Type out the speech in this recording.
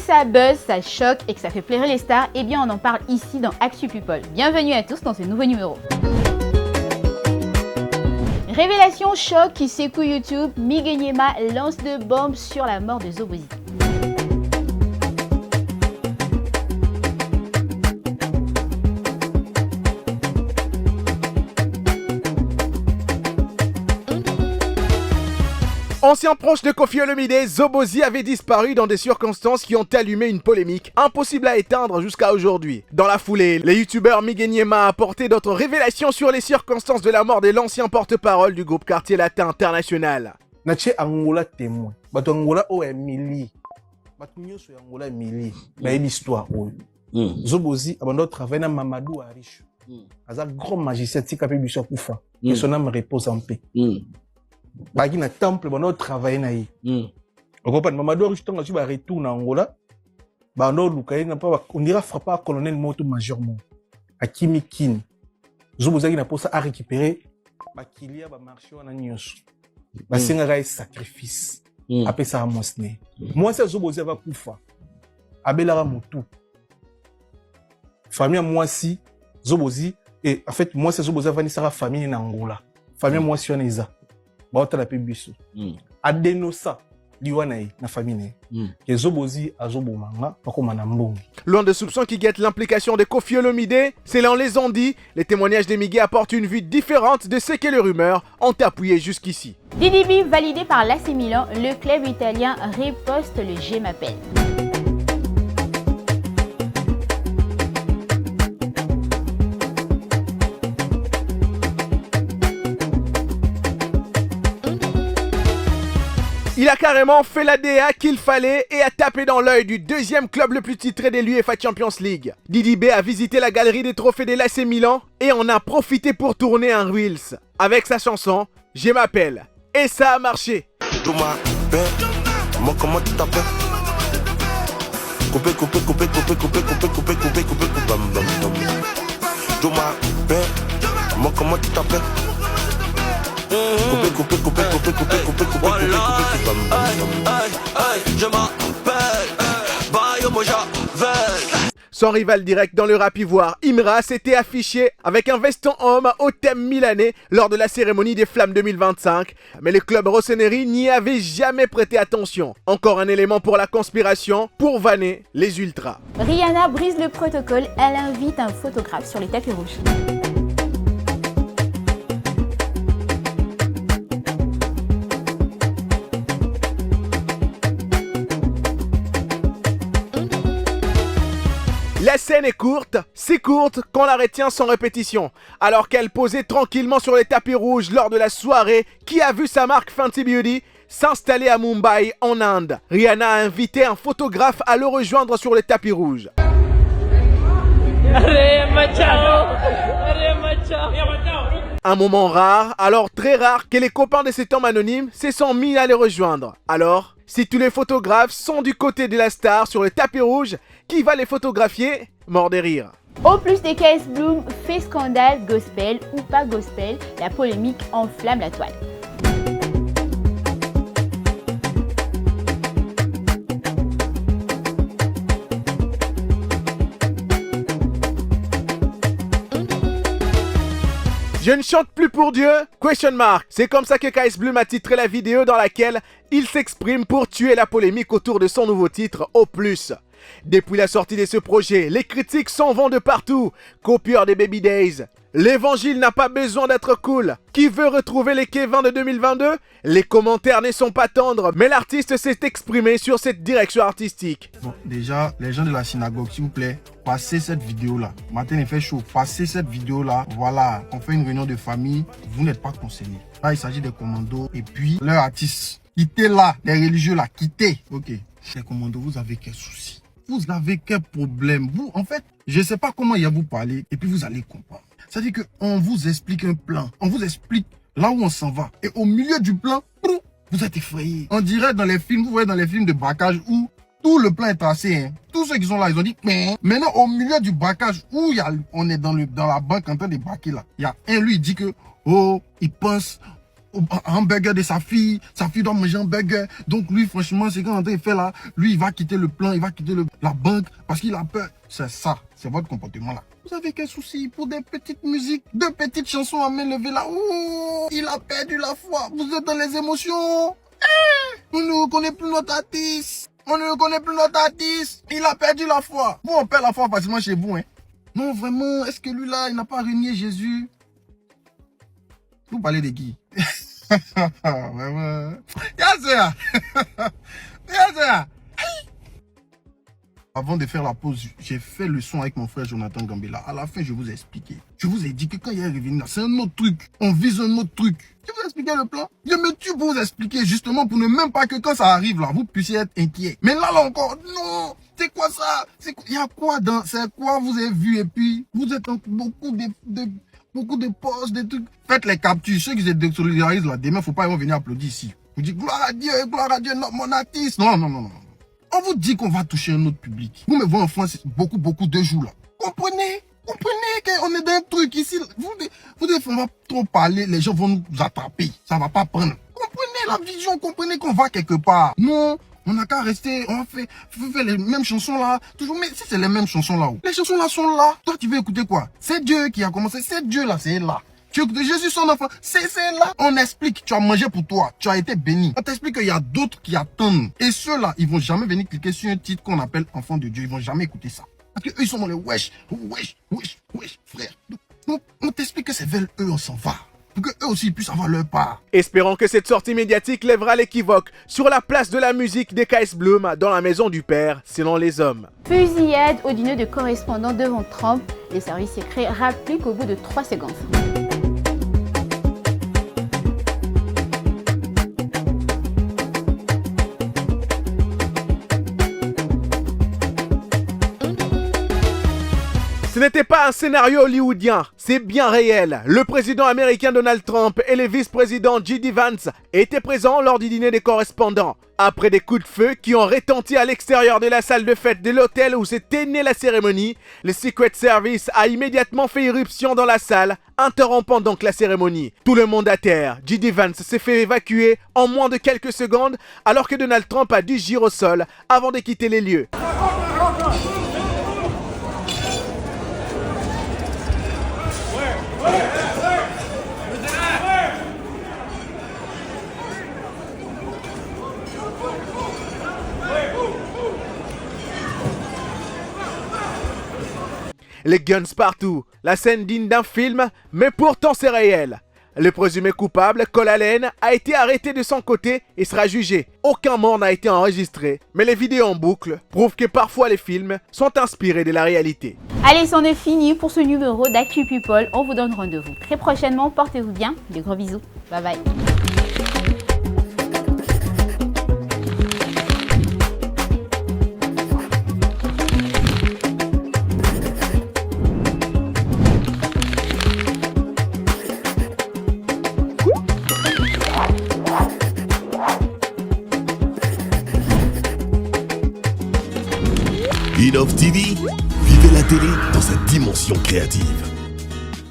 ça buzz, ça choque et que ça fait pleurer les stars, eh bien on en parle ici dans Actu People. Bienvenue à tous dans ce nouveau numéro. Révélation choc qui secoue YouTube, Miguel Nyema lance de bombes sur la mort de Zobozi. Ancien proche de Koffi Olomide, Zobozi avait disparu dans des circonstances qui ont allumé une polémique impossible à éteindre jusqu'à aujourd'hui. Dans la foulée, les youtubeurs Miguel Nyema a apporté d'autres révélations sur les circonstances de la mort de l'ancien porte-parole du groupe Quartier Latin International. Nache Angola témoin. Bato Angola o emili. Bato nyoso Angola emili. Ba histoire o. Zobozi abando travailler na Mamadou Arish. Aza grand magicien tika pe biso kufa. Que son âme repose en paix. Bagi na temple bando travailler na yi. Okopa Mamadou Arish tonga ba retour na Angola. Bando lukaye na pa on dira frappa colonel moto major mo. Akimi Kin. Zobozi na posa a récupérer ba kilia ba marché na nyoso. Basenga sacrifice. Après ça mosne. Moi c'est Zobozi va kufa. Abela mutu. Famille moi si Zobozi et en fait moi c'est Zobozi va ni sera famille na Angola. Famille moi si on eza. Ba otala pe biso. Adenosa liwana na famille ne. Que Zobozi azobomanga pakoma na mbongi. Loin de soupçons qui guettent l'implication de Koffi Olomide, c'est l'en les ont dit, les témoignages de Miguel apportent une vue différente de ce que les rumeurs ont appuyé jusqu'ici. Didi B validé par l'AC Milan, le club italien riposte le Je m'appelle. Il a carrément fait la DA qu'il fallait et a tapé dans l'œil du deuxième club le plus titré de l'UEFA Champions League. Didi B a visité la galerie des trophées de l'AC Milan et en a profité pour tourner un Reels avec sa chanson Je m'appelle. Et ça a marché. Son rival direct dans le rap ivoire, Imra, s'était affiché avec un veston homme au thème milanais lors de la cérémonie des Flammes 2025. Mais le club Rossoneri n'y avait jamais prêté attention. Encore un élément pour la conspiration, pour vanner les ultras. Rihanna brise le protocole, elle invite un photographe sur les tapis rouges. La scène est courte, si courte qu'on la retient sans répétition. Alors qu'elle posait tranquillement sur les tapis rouges lors de la soirée, qui a vu sa marque Fenty Beauty s'installer à Mumbai, en Inde. Rihanna a invité un photographe à le rejoindre sur les tapis rouges. Un moment rare, alors très rare, que les copains de cet homme anonyme se sont mis à les rejoindre. Alors, si tous les photographes sont du côté de la star sur le tapis rouge, qui va les photographier? Mort de rire. Au plus des KS Bloom, fait scandale, gospel ou pas gospel, la polémique enflamme la toile. Je ne chante plus pour Dieu? Question mark. C'est comme ça que KS Bloom a titré la vidéo dans laquelle il s'exprime pour tuer la polémique autour de son nouveau titre, Au Plus. Depuis la sortie de ce projet, les critiques s'en vont de partout. Copieur des Baby Days. L'évangile n'a pas besoin d'être cool. Qui veut retrouver les Kevin de 2022? Les commentaires ne sont pas tendres, mais l'artiste s'est exprimé sur cette direction artistique. Bon, déjà, les gens de la synagogue, s'il vous plaît, passez cette vidéo-là. Matin, il fait chaud. Passez cette vidéo-là. Voilà, on fait une réunion de famille. Vous n'êtes pas conseillés. Là, il s'agit des commandos et puis leurs artistes. Quittez là, les religieux là, quittez. Ok. Les commandos, vous avez quel souci? Vous avez quel problème? Vous, en fait, je ne sais pas comment il y a vous parler et puis vous allez comprendre. C'est-à-dire qu'on vous explique un plan. On vous explique là où on s'en va. Et au milieu du plan, vous êtes effrayés. On dirait dans les films, vous voyez dans les films de braquage où tout le plan est tracé. Hein. Tous ceux qui sont là, ils ont dit, mais maintenant au milieu du braquage où on est dans la banque en train de braquer là. Il y a un, lui, il dit que, oh, il pense un hamburger de sa fille doit manger un burger. Donc lui, franchement, c'est quand il fait là, lui, il va quitter le plan, il va quitter la banque parce qu'il a peur. C'est ça, c'est votre comportement là. Vous avez quel souci pour des petites musiques, deux petites chansons à main levée là? Ouh, il a perdu la foi. Vous êtes dans les émotions. On ne reconnaît plus notre artiste. On ne reconnaît plus notre artiste. Il a perdu la foi. Vous, on perd la foi facilement chez vous, hein. Non, vraiment, est-ce que lui là, il n'a pas renié Jésus? Vous parlez de qui? Vraiment. Avant de faire la pause, j'ai fait le son avec mon frère Jonathan Gambela. À la fin, je vous ai expliqué. Je vous ai dit que quand il est revenu là, c'est un autre truc. On vise un autre truc. Je vous ai expliqué le plan. Je me tue pour vous expliquer justement pour ne même pas que quand ça arrive là, vous puissiez être inquiet. Mais là encore, non. C'est quoi ça? Il y a quoi dans, c'est quoi vous avez vu et puis vous êtes en beaucoup de posts, des trucs. Faites les captures. Ceux qui se désolidarisent là, demain, faut pas venir applaudir ici. Vous dites gloire à Dieu, non, mon artiste. Non. On vous dit qu'on va toucher un autre public. Vous me voyez en France beaucoup de jours là. Comprenez qu'on est dans un truc ici. Vous devez pas trop parler, les gens vont nous attraper. Ça va pas prendre. Comprenez la vision, comprenez qu'on va quelque part. Non, on n'a qu'à rester, on va faire les mêmes chansons là. Toujours, mais si c'est les mêmes chansons là, les chansons là sont là. Toi, tu veux écouter quoi? C'est Dieu qui a commencé, c'est Dieu là, c'est là. Tu écoutes Jésus son enfant, c'est là. On explique, tu as mangé pour toi, tu as été béni. On t'explique qu'il y a d'autres qui attendent. Et ceux-là, ils vont jamais venir cliquer sur un titre qu'on appelle enfant de Dieu. Ils vont jamais écouter ça. Parce que eux, ils sont dans les wesh, frère. Donc, on t'explique que c'est vers eux, on s'en va. Pour qu'eux aussi puissent avoir leur part. Espérons que cette sortie médiatique lèvera l'équivoque sur la place de la musique des KS Bloom dans la maison du Père, selon les hommes. Fusillade au dîner de correspondants devant Trump. Les services secrets rappliquent au bout de 3 secondes. Ce n'était pas un scénario hollywoodien, c'est bien réel. Le président américain Donald Trump et le vice-président J.D. Vance étaient présents lors du dîner des correspondants. Après des coups de feu qui ont retenti à l'extérieur de la salle de fête de l'hôtel où s'était née la cérémonie, le Secret Service a immédiatement fait irruption dans la salle, interrompant donc la cérémonie. Tout le monde à terre, J.D. Vance s'est fait évacuer en moins de quelques secondes alors que Donald Trump a dû gire au sol avant de quitter les lieux. Les guns partout, la scène digne d'un film, mais pourtant c'est réel. Le présumé coupable, Cole Allen, a été arrêté de son côté et sera jugé. Aucun mort n'a été enregistré, mais les vidéos en boucle prouvent que parfois les films sont inspirés de la réalité. Allez, c'en est fini pour ce numéro d'Actu People. On vous donne rendez-vous très prochainement. Portez-vous bien. De gros bisous. Bye bye. Innov TV, vivez la télé dans sa dimension créative.